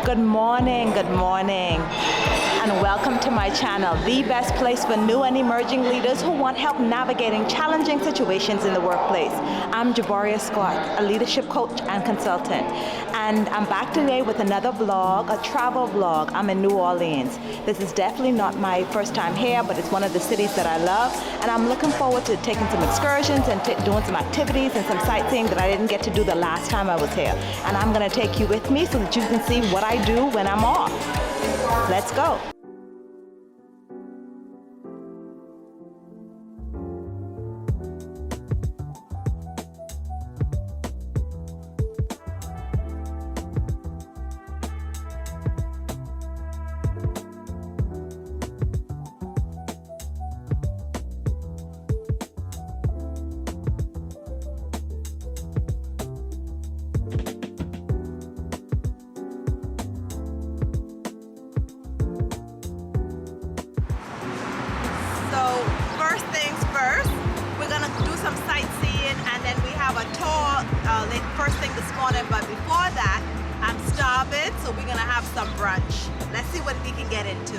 Good morning, and welcome to my channel, the best place for new and emerging leaders who want help navigating challenging situations in the workplace. I'm Jabaria Scott, a leadership coach and consultant, and I'm back today with another vlog, a travel vlog. I'm in New Orleans. This is definitely not my first time here, but it's one of the cities that I love, and I'm looking forward to taking some excursions and doing some activities and some sightseeing that I didn't get to do the last time I was here. And I'm going to take you with me so that you can see what I do when I'm off. Let's go. Sightseeing, and then we have a tour first thing this morning, but before that I'm starving, so we're gonna have some brunch. Let's see what we can get into.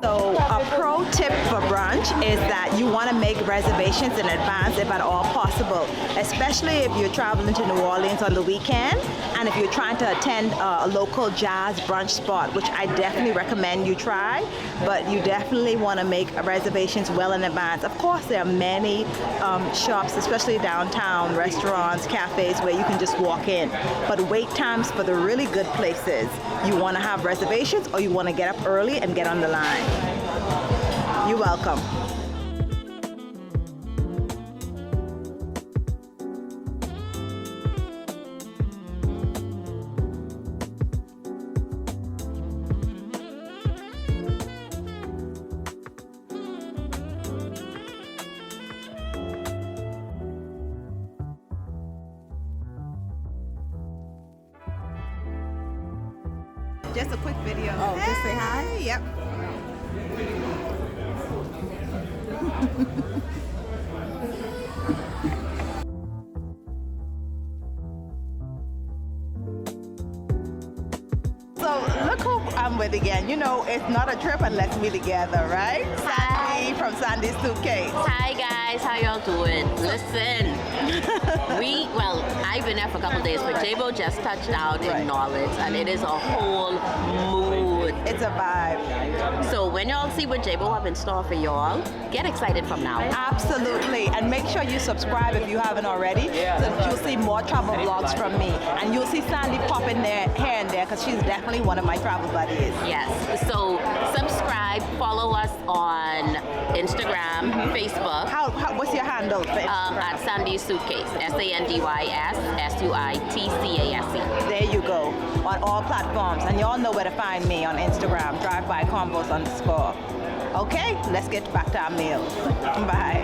So a pro tip for brunch is that you want to make reservations in advance if at all possible, especially if you're traveling to New Orleans on the weekend and if you're trying to attend a local jazz brunch spot, which I definitely recommend you try, but you definitely want to make reservations well in advance. Of course, there are many shops, especially downtown, restaurants, cafes, where you can just walk in, but wait times for the really good places, you want to have reservations or you want to get up early and get on the line. You're welcome. Just a quick video. Oh, hey. Just say hi? Yep. So look who I'm with again. You know, it's not a trip unless we're together, right? Sandy from Sandy's Suitcase. Hi guys, how y'all doing? Listen, I've been there for a couple days, but J-Bo just touched down in Nola, and it is a whole mood. It's a vibe. So when y'all see what J-Bo have in store for y'all, get excited from now. Absolutely, and make sure you subscribe if you haven't already, so that you'll see more travel vlogs from me. And you'll see Sandy pop in there here and there, because she's definitely one of my travel buddies. Yes, so subscribe, follow us on Instagram, Facebook. What's your handle for Instagram? At Sandy's Suitcase, SANDYS SUITCASE. There you go, on all platforms. And y'all know where to find me on Instagram, drivebycombos_. Okay, let's get back to our meal. Bye.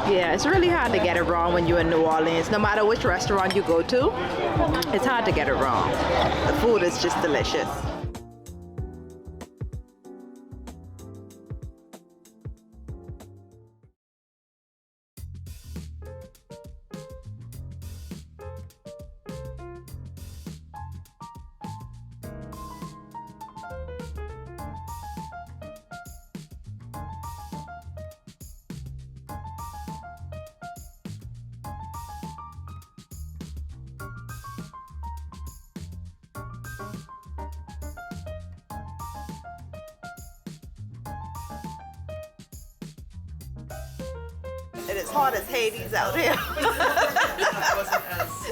Yeah, it's really hard to get it wrong when you're in New Orleans. No matter which restaurant you go to, it's hard to get it wrong. The food is just delicious. It is hot as Hades out here.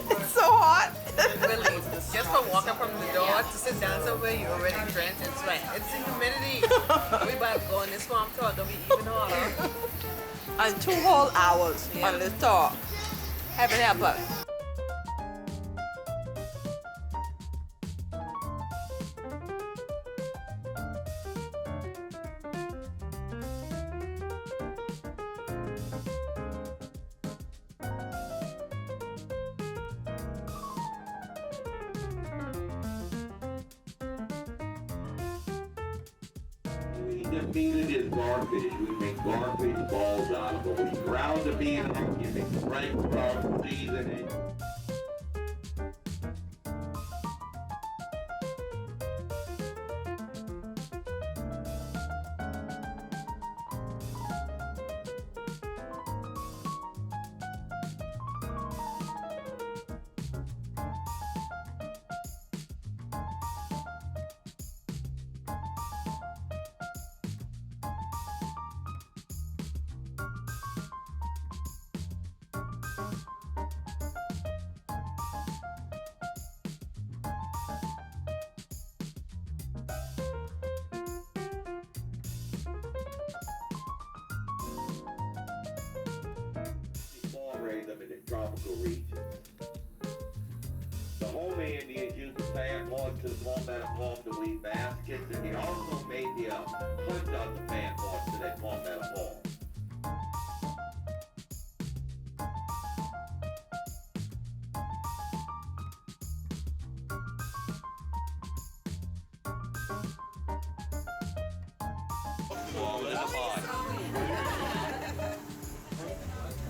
It's so hot. Really, just for walking from the door spot to sit down somewhere, you're already drenched in sweat. It's the humidity. We about to go in this swamp tour, don't be even harder. And 2 whole hours on this tour. Heaven help us. The meat is garbage. We make garbage balls out of it. We ground the meat up, you make breadcrumbs, seasoning. Them in the tropical region. The home Indians used the fan boards to form the weave baskets, and they also made the punch on the fan boards so they form that ball.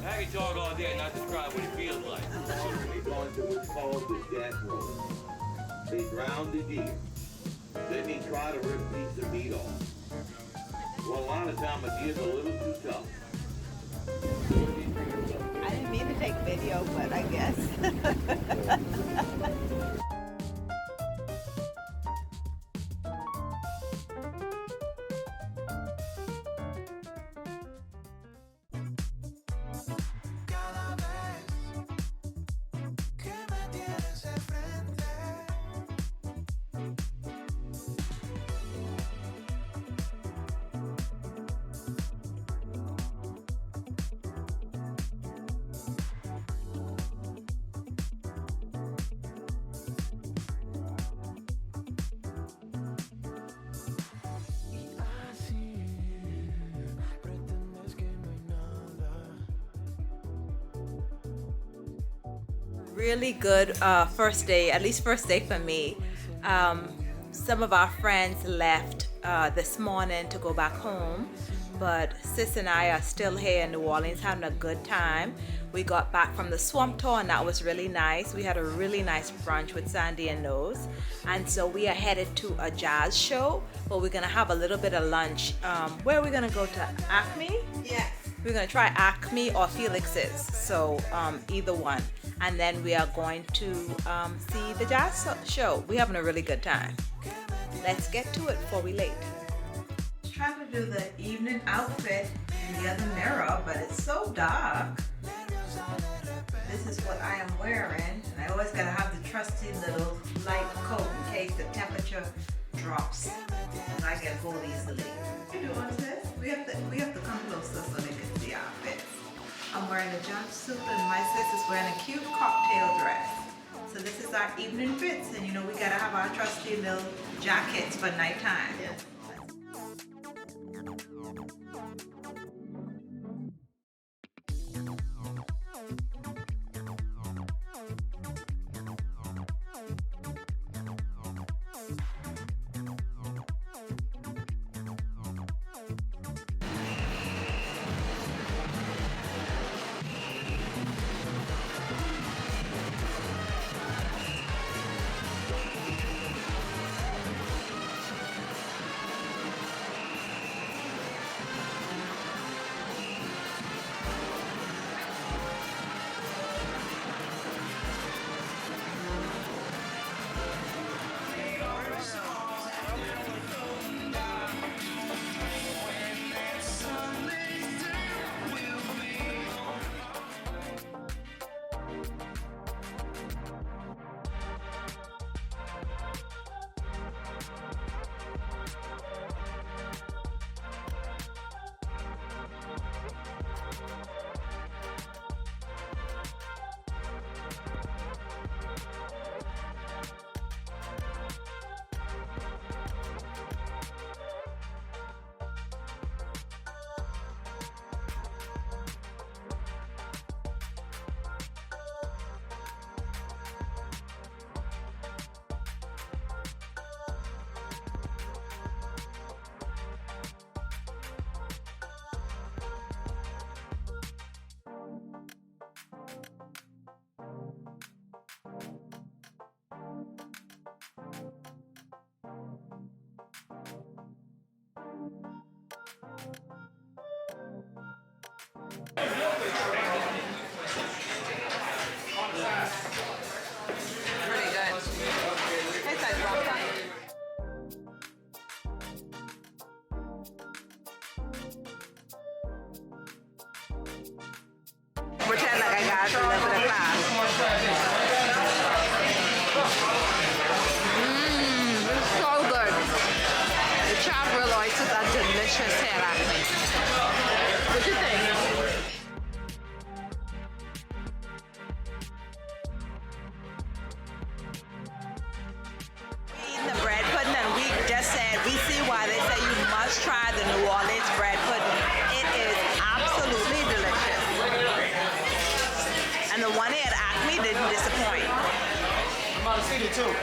I can talk all day and not describe what it feels like. They go into what's called the death roll. They drown the deer. Then they try to rip a piece of meat off. Well, a lot of times a deer's a little too tough. I didn't mean to take video, but I guess. Really good first day, at least first day for me. Some of our friends left this morning to go back home, but Sis and I are still here in New Orleans having a good time. We got back from the swamp tour and that was really nice. We had a really nice brunch with Sandy and Nose, and so we are headed to a jazz show, but we're gonna have a little bit of lunch. Where are we gonna go to? Acme? Yes. We're gonna try Acme or Felix's, so either one. And then we are going to see the jazz show. We're having a really good time. Let's get to it before we late. Trying to do the evening outfit in the other mirror, but it's so dark. This is what I am wearing, and I always gotta have the trusty little light coat in case the temperature drops and I get cold easily. What you doing, sis? We have to come closer so they can see our outfits. I'm wearing a jumpsuit and my sis is wearing a cute cocktail dress. So this is our evening fits, and you know we gotta have our trusty little jackets for nighttime. Yeah. at Acme. What you think? Eating the bread pudding, and we just said we see why they say you must try the New Orleans bread pudding. It is absolutely delicious, and the one here at Acme didn't disappoint. I'm about to see it too.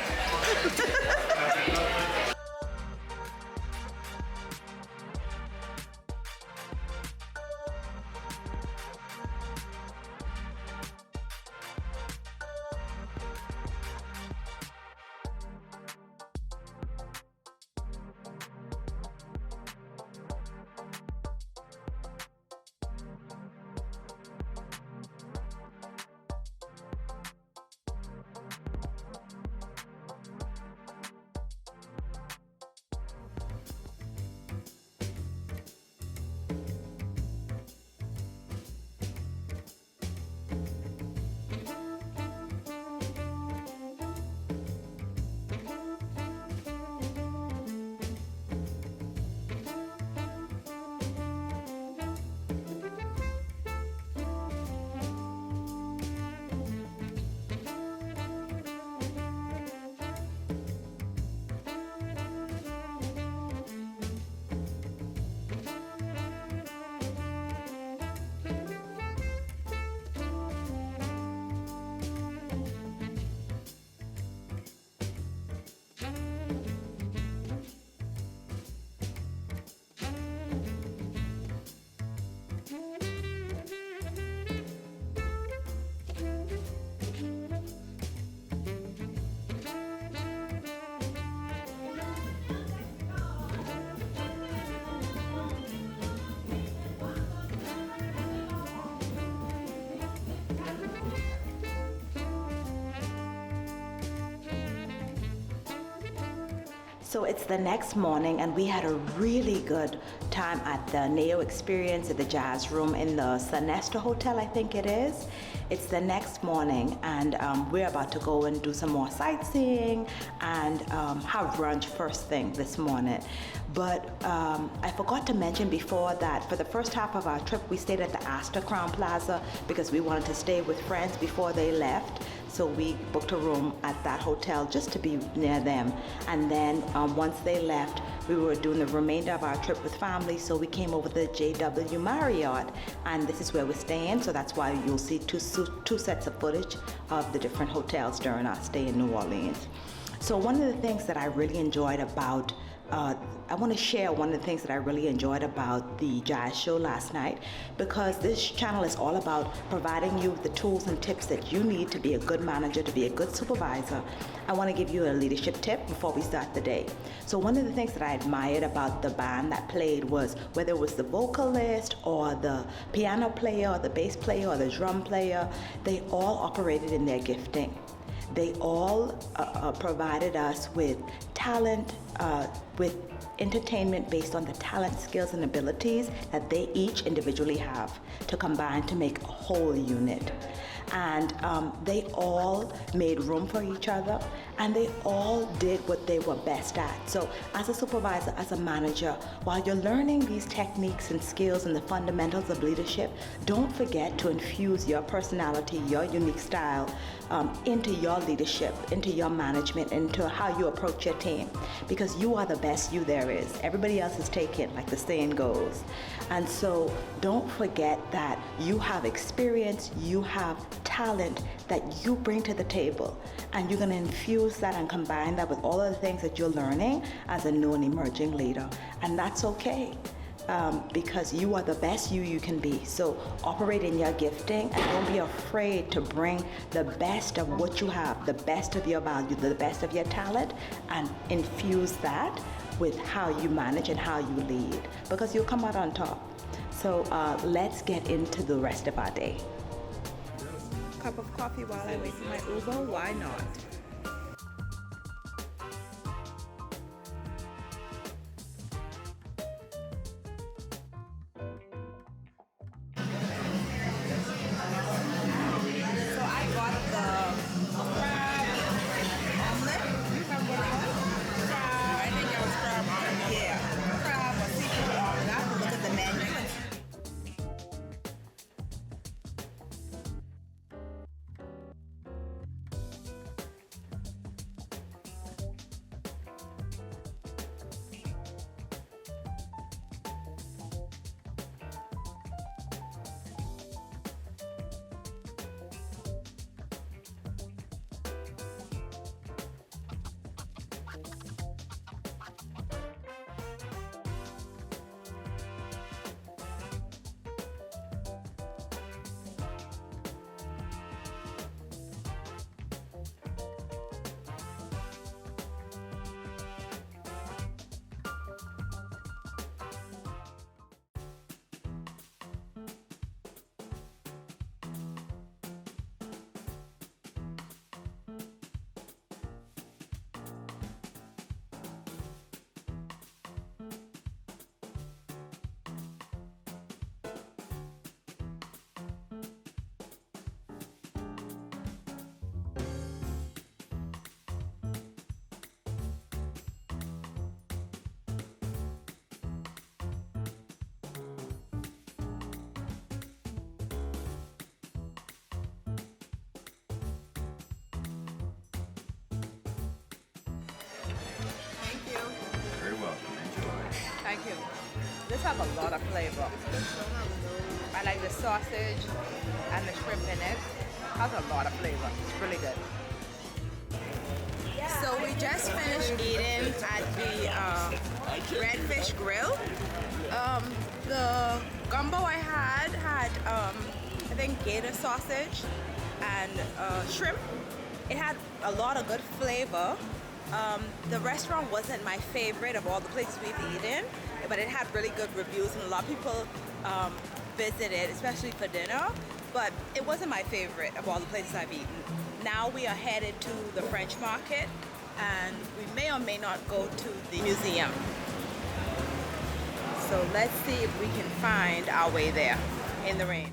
So it's the next morning, and we had a really good time at the Neo Experience at the Jazz Room in the Sonesta Hotel, I think it is. It's the next morning, and we're about to go and do some more sightseeing and have brunch first thing this morning. But I forgot to mention before that for the first half of our trip, we stayed at the Astor Crown Plaza because we wanted to stay with friends before they left. So we booked a room at that hotel just to be near them. And then once they left, we were doing the remainder of our trip with family. So we came over to the JW Marriott, and this is where we're staying. So that's why you'll see two sets of footage of the different hotels during our stay in New Orleans. So one of the things that I really enjoyed about I want to share one of the things that I really enjoyed about the jazz show last night, because this channel is all about providing you with the tools and tips that you need to be a good manager, to be a good supervisor. I want to give you a leadership tip before we start the day. So one of the things that I admired about the band that played was whether it was the vocalist or the piano player or the bass player or the drum player, they all operated in their gifting. They all provided us with talent, with entertainment based on the talent, skills, and abilities that they each individually have to combine to make a whole unit. And they all made room for each other, and they all did what they were best at. So as a supervisor, as a manager, while you're learning these techniques and skills and the fundamentals of leadership, don't forget to infuse your personality, your unique style into your leadership, into your management, into how you approach your team, because you are the best you there is. Everybody else is taken, like the saying goes. And so don't forget that you have experience, you have talent that you bring to the table, and you're going to infuse that and combine that with all of the things that you're learning as a new and emerging leader. And that's okay. Because you are the best you can be. So operate in your gifting, and don't be afraid to bring the best of what you have, the best of your value, the best of your talent, and infuse that with how you manage and how you lead, because you'll come out on top. So let's get into the rest of our day. Cup of coffee while I wait for my Uber, why not? barbecue. This has a lot of flavor. I like the sausage and the shrimp in it. Has a lot of flavor. It's really good. So we just finished eating at the Redfish Grill. The gumbo I had I think gator sausage and shrimp. It had a lot of good flavor. The restaurant wasn't my favorite of all the places we've eaten, but it had really good reviews and a lot of people visited, especially for dinner. But it wasn't my favorite of all the places I've eaten. Now we are headed to the French market and we may or may not go to the museum. So let's see if we can find our way there in the rain.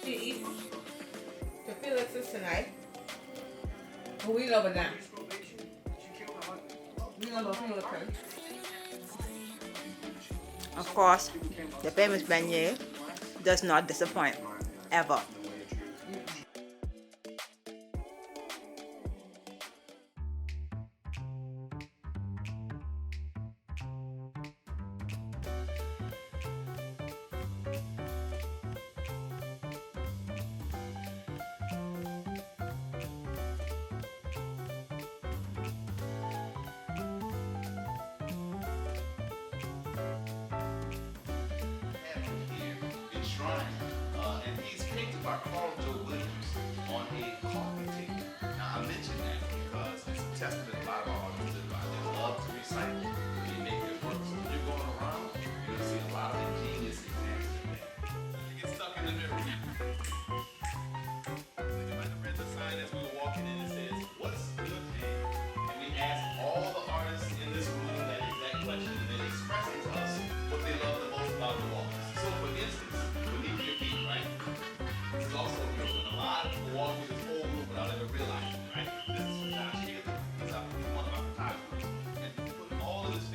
You eat to feel this tonight. But we love it now. We love a finger curry. Of course, the famous beignet does not disappoint, ever. And these cakes by Carl Joe Williams on a coffee table. Now I mention that because it's a testament a lot of our artists live by. They love to recycle and they make their work. So when you're going around, you're going to see a lot of ingenious examples in there. You get stuck in the middle. You might have read the sign as we were walking in. It says, "What's good day?" And we asked all the artists in this room that exact question, and they expressed to us what they love the most about the walk. So for instance, beneath your feet, right? This is also a real one. A lot of people walk through this whole room without ever realizing it, right? This is from Josh here. He's one of our photographers. And putting all of this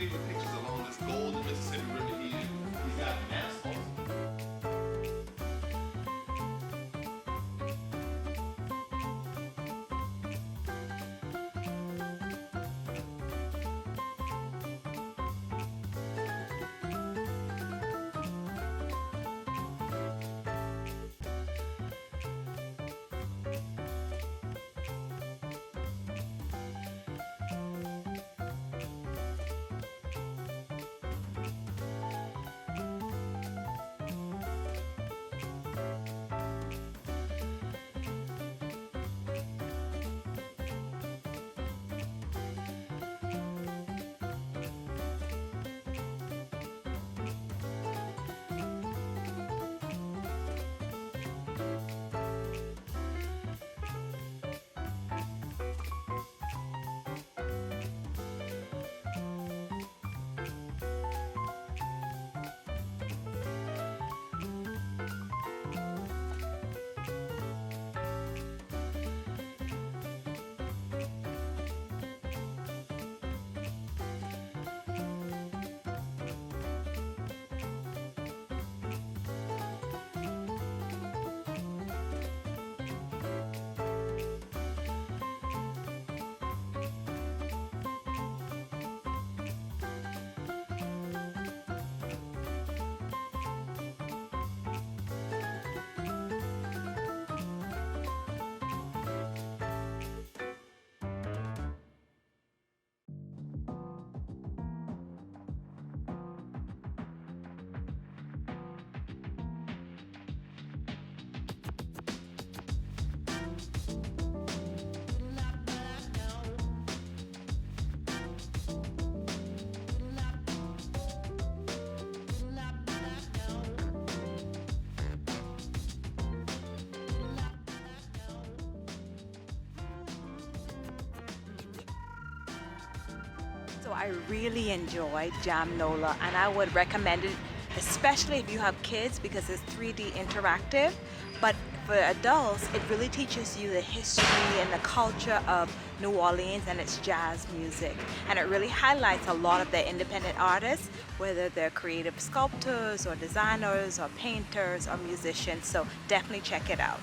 So I really enjoyed Jamnola, and I would recommend it, especially if you have kids, because it's 3D interactive. But for adults, it really teaches you the history and the culture of New Orleans and its jazz music. And it really highlights a lot of their independent artists, whether they're creative sculptors or designers or painters or musicians. So definitely check it out.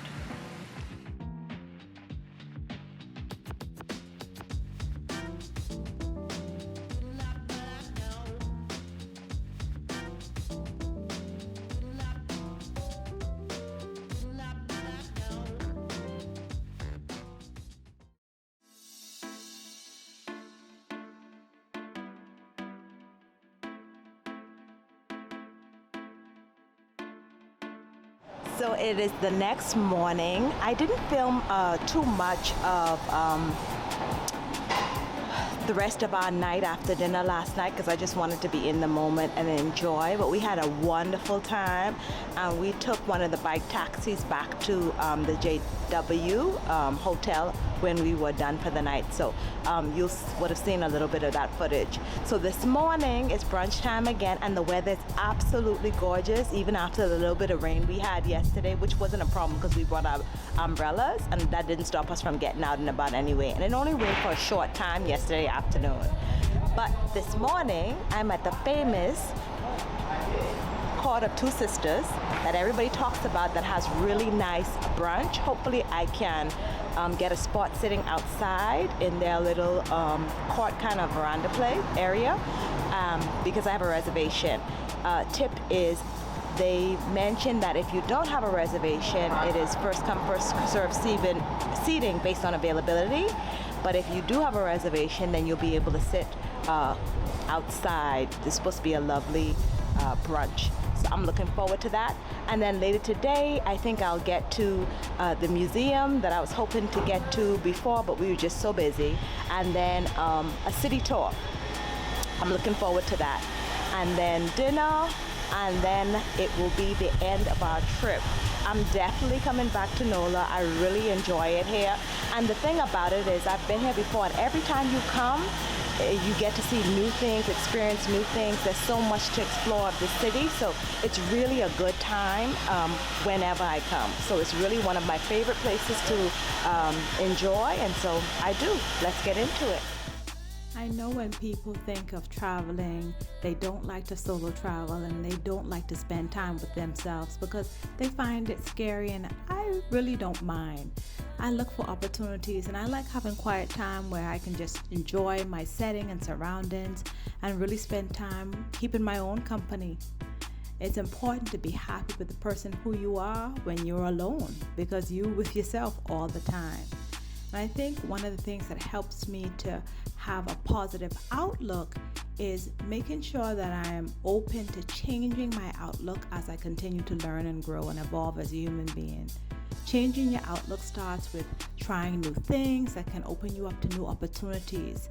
So it is the next morning. I didn't film too much of the rest of our night after dinner last night because I just wanted to be in the moment and enjoy. But we had a wonderful time, and we took one of the bike taxis back to the JW hotel when we were done for the night. So you would have seen a little bit of that footage. So this morning it's brunch time again, and the weather is absolutely gorgeous, even after the little bit of rain we had yesterday, which wasn't a problem because we brought our umbrellas, and that didn't stop us from getting out and about anyway. And it only rained for a short time yesterday afternoon. But this morning I'm at the famous Court of Two Sisters that everybody talks about, that has really nice brunch. Hopefully I can get a spot sitting outside in their little court kind of veranda place area because I have a reservation. Tip is they mentioned that if you don't have a reservation, it is first come first serve seating based on availability. But if you do have a reservation, then you'll be able to sit outside. It's supposed to be a lovely brunch. So I'm looking forward to that. And then later today, I think I'll get to the museum that I was hoping to get to before, but we were just so busy. And then a city tour. I'm looking forward to that. And then dinner, and then it will be the end of our trip. I'm definitely coming back to Nola. I really enjoy it here. And the thing about it is I've been here before, and every time you come, you get to see new things, experience new things. There's so much to explore of the city, so it's really a good time whenever I come. So it's really one of my favorite places to enjoy, and so I do. Let's get into it. I know when people think of traveling, they don't like to solo travel and they don't like to spend time with themselves because they find it scary, and I really don't mind. I look for opportunities, and I like having quiet time where I can just enjoy my setting and surroundings and really spend time keeping my own company. It's important to be happy with the person who you are when you're alone, because you're with yourself all the time. And I think one of the things that helps me to have a positive outlook is making sure that I am open to changing my outlook as I continue to learn and grow and evolve as a human being. Changing your outlook starts with trying new things that can open you up to new opportunities.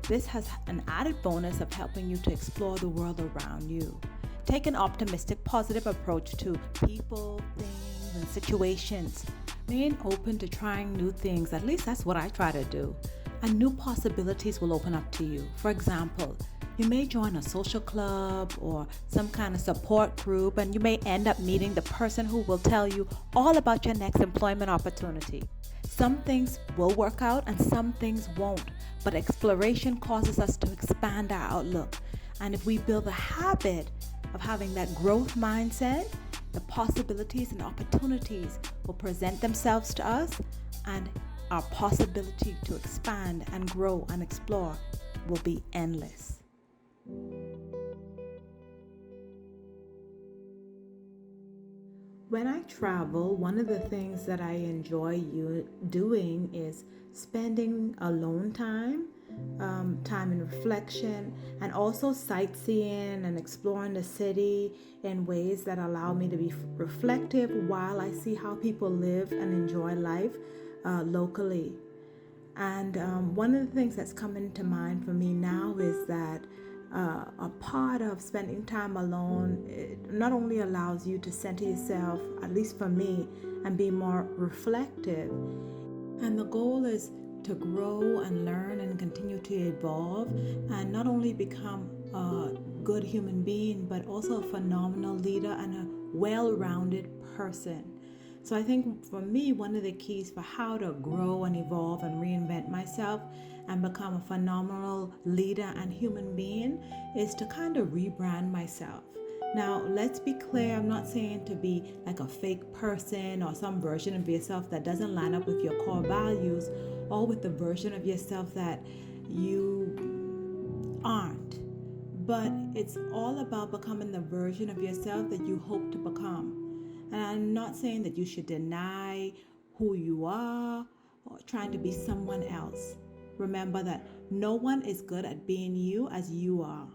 This has an added bonus of helping you to explore the world around you. Take an optimistic, positive approach to people, things, and situations. Being open to trying new things, at least that's what I try to do. And new possibilities will open up to you. For example, you may join a social club or some kind of support group, and you may end up meeting the person who will tell you all about your next employment opportunity. Some things will work out and some things won't, but exploration causes us to expand our outlook. And if we build a habit of having that growth mindset, the possibilities and opportunities will present themselves to us, and our possibility to expand and grow and explore will be endless. When I travel, one of the things that I enjoy doing is spending alone time, time in reflection, and also sightseeing and exploring the city in ways that allow me to be reflective while I see how people live and enjoy life locally. And one of the things that's coming to mind for me now is that a part of spending time alone, it not only allows you to center yourself, at least for me, and be more reflective, and the goal is to grow and learn and continue to evolve and not only become a good human being, but also a phenomenal leader and a well-rounded person. So I think for me, one of the keys for how to grow and evolve and reinvent myself and become a phenomenal leader and human being is to kind of rebrand myself. Now, let's be clear, I'm not saying to be like a fake person or some version of yourself that doesn't line up with your core values or with the version of yourself that you aren't. But it's all about becoming the version of yourself that you hope to become. And I'm not saying that you should deny who you are or trying to be someone else. Remember that no one is good at being you as you are.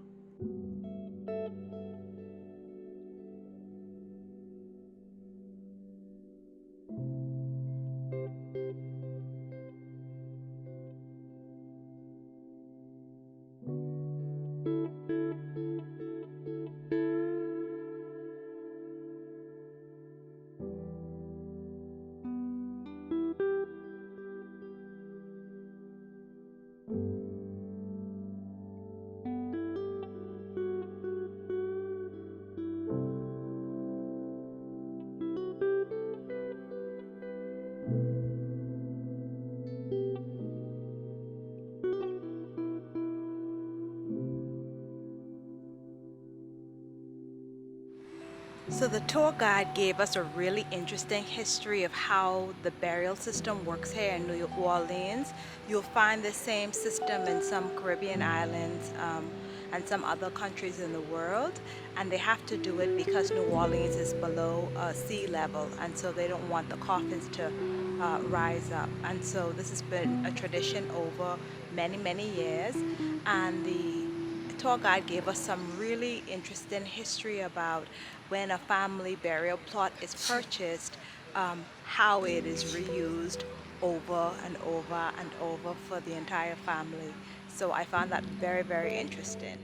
So the tour guide gave us a really interesting history of how the burial system works here in New Orleans. You'll find the same system in some Caribbean islands and some other countries in the world, and they have to do it because New Orleans is below sea level, and so they don't want the coffins to rise up. And so this has been a tradition over many years, and the tour guide gave us some really interesting history about when a family burial plot is purchased, how it is reused over and over and over for the entire family. So I found that very interesting.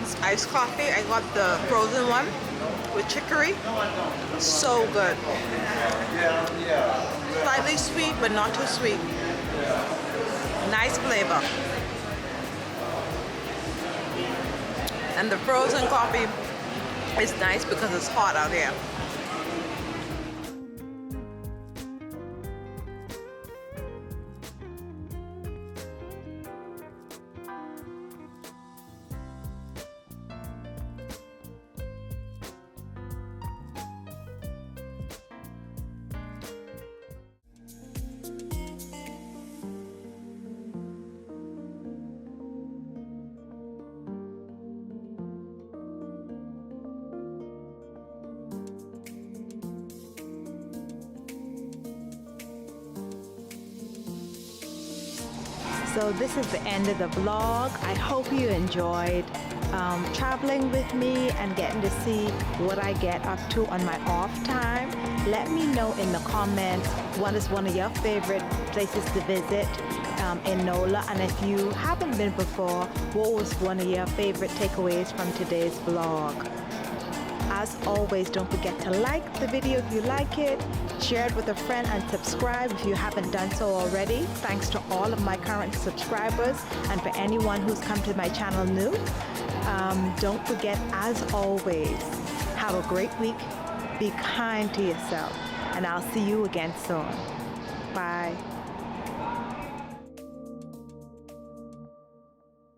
It's iced coffee. I got the frozen one with chicory. So good. Slightly sweet, but not too sweet. Nice flavor. And the frozen coffee is nice because it's hot out here. So this is the end of the vlog. I hope you enjoyed traveling with me and getting to see what I get up to on my off time. Let me know in the comments what is one of your favorite places to visit in Nola, and if you haven't been before, what was one of your favorite takeaways from today's vlog. As always, don't forget to like the video if you like it, share it with a friend, and subscribe if you haven't done so already. Thanks to all of my current subscribers, and for anyone who's come to my channel new. Don't forget, as always, have a great week, be kind to yourself, and I'll see you again soon. Bye.